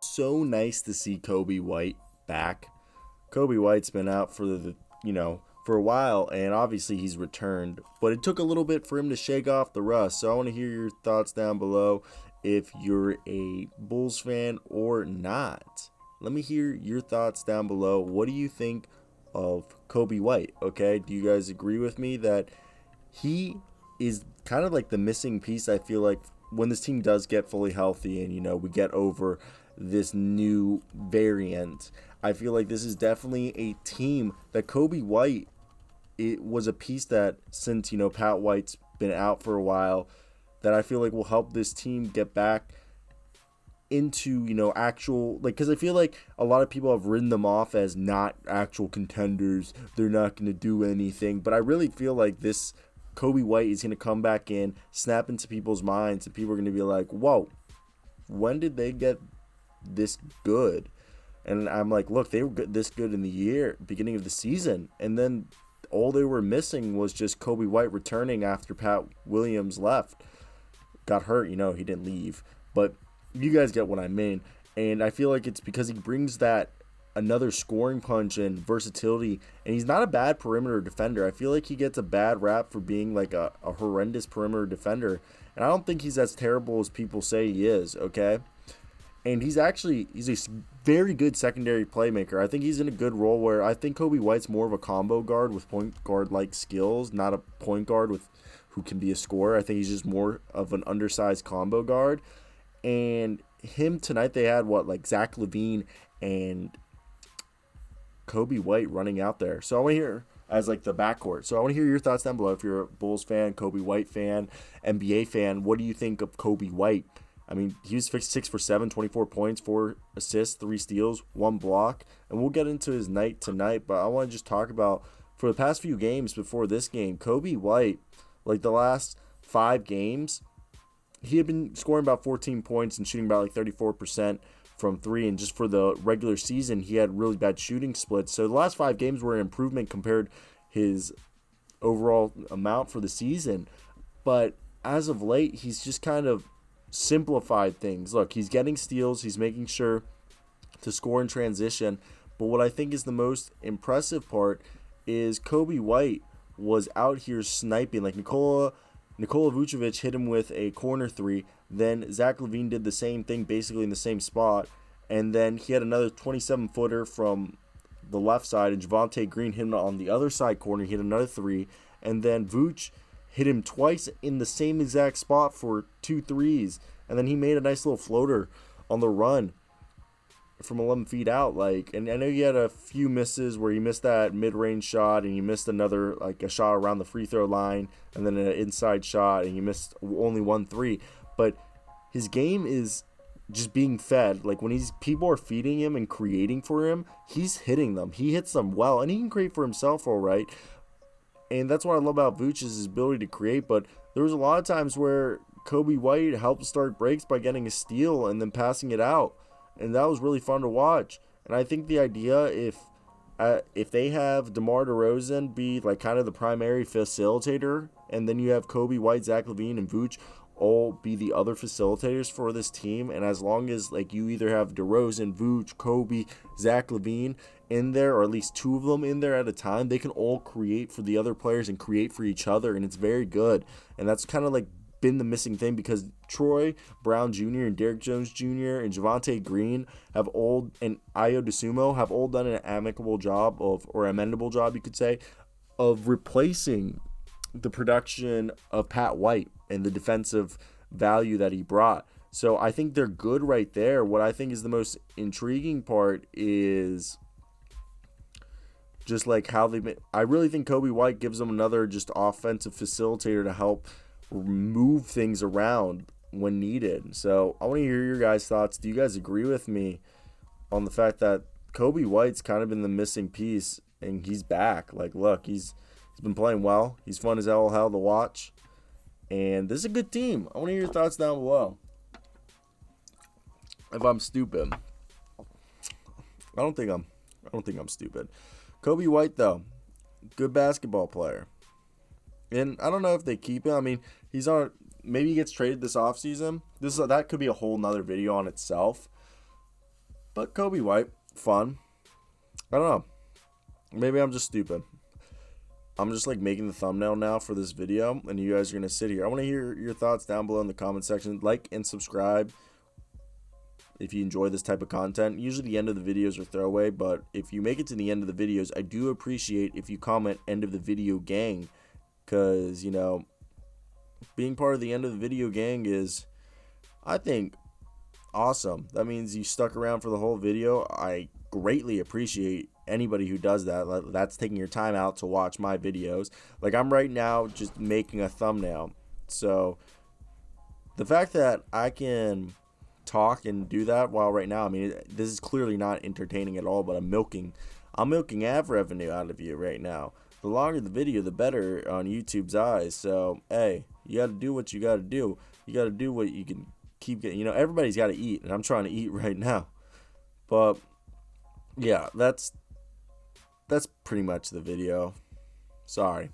So nice to see Coby White back. Coby White's been out for for a while, and obviously he's returned, but it took a little bit for him to shake off the rust. So I want to hear your thoughts down below if you're a Bulls fan or not. Let me hear your thoughts down below. What do you think of Coby White? Okay, do you guys agree with me that he is kind of like the missing piece? I feel like when this team does get fully healthy and we get over this new variant, I feel like this is definitely a team that Coby White, it was a piece that since Pat White's been out for a while, that I feel like will help this team get back into actual, like, because I feel like a lot of people have written them off as not actual contenders. They're not going to do anything, but I really feel like this Coby White is going to come back in, snap into people's minds, and people are going to be like, whoa, when did they get this good? And I'm like, look, they were this good in the beginning of the season, and then all they were missing was just Coby White returning after Pat Williams got hurt. He didn't leave, but you guys get what I mean. And I feel like it's because he brings that another scoring punch and versatility, and he's not a bad perimeter defender. I feel like he gets a bad rap for being like a horrendous perimeter defender, and I don't think he's as terrible as people say he is, okay? And he's a very good secondary playmaker. I think he's in a good role where I think Coby White's more of a combo guard with point guard like skills, not a point guard who can be a scorer. I think he's just more of an undersized combo guard. And him tonight, they had Zach LaVine and Coby White running out there. So I want to hear as the backcourt. So I want to hear your thoughts down below. If you're a Bulls fan, Coby White fan, NBA fan, what do you think of Coby White? I mean, he was 6 for 7, 24 points, 4 assists, 3 steals, 1 block. And we'll get into his night tonight, but I want to just talk about, for the past few games before this game, Coby White, the last 5 games, he had been scoring about 14 points and shooting about 34% from 3. And just for the regular season, he had really bad shooting splits. So the last 5 games were an improvement compared his overall amount for the season. But as of late, he's just kind of simplified things. Look, he's getting steals. He's making sure to score in transition. But what I think is the most impressive part is Coby White was out here sniping. Nikola Vucevic hit him with a corner 3. Then Zach LaVine did the same thing, basically in the same spot. And then he had another 27-footer from the left side, and Javonte Green hit him on the other side corner. He hit another 3. And then Vooch hit him twice in the same exact spot for 2 threes. And then he made a nice little floater on the run from 11 feet out. And I know he had a few misses where he missed that mid-range shot, and he missed another, a shot around the free throw line, and then an inside shot, and he missed only 1 3. But his game is just being fed. When people are feeding him and creating for him, he's hitting them. He hits them well, and he can create for himself all right. And that's what I love about Vooch, is his ability to create. But there was a lot of times where Coby White helped start breaks by getting a steal and then passing it out. And that was really fun to watch. And I think the idea, if they have DeMar DeRozan be kind of the primary facilitator, and then you have Coby White, Zach LaVine, and Vooch all be the other facilitators for this team, and as long as you either have DeRozan, Vooch, Coby, Zach LaVine in there, or at least 2 of them in there at a time, they can all create for the other players and create for each other, and it's very good. And that's kind of been the missing thing, because Troy Brown Jr. and Derrick Jones Jr. and Javonte Green and Ayo DeSumo have all done an amendable job, you could say, of replacing the production of Pat White and the defensive value that he brought. So I think they're good right there. What I think is the most intriguing part is just how I really think Coby White gives them another just offensive facilitator to help move things around when needed. So I want to hear your guys' thoughts. Do you guys agree with me on the fact that Coby White's kind of been the missing piece, and he's back? Look, he's been playing well. He's fun as hell to watch, and this is a good team. I want to hear your thoughts down below. If I'm stupid, I don't think I'm stupid. Coby White, though, good basketball player. And I don't know if they keep him. I mean, maybe he gets traded this offseason. That could be a whole nother video on itself. But Coby White, fun. I don't know. Maybe I'm just stupid. I'm just like making the thumbnail now for this video, and you guys are going to sit here. I want to hear your thoughts down below in the comment section. Like and subscribe if you enjoy this type of content. Usually the end of the videos are throwaway, but if you make it to the end of the videos, I do appreciate if you comment end of the video gang, because, you know, being part of the end of the video gang is, I think, awesome. That means you stuck around for the whole video. I greatly appreciate anybody who does that. That's taking your time out to watch my videos. Like, I'm right now just making a thumbnail. So the fact that I can talk and do that while right now, I mean, this is clearly not entertaining at all, but I'm milking ad revenue out of you right now. The longer the video, the better on YouTube's eyes. So, hey, you got to do what you got to do. You got to do what you can keep getting. You know, everybody's got to eat, and I'm trying to eat right now. But yeah, that's pretty much the video. Sorry.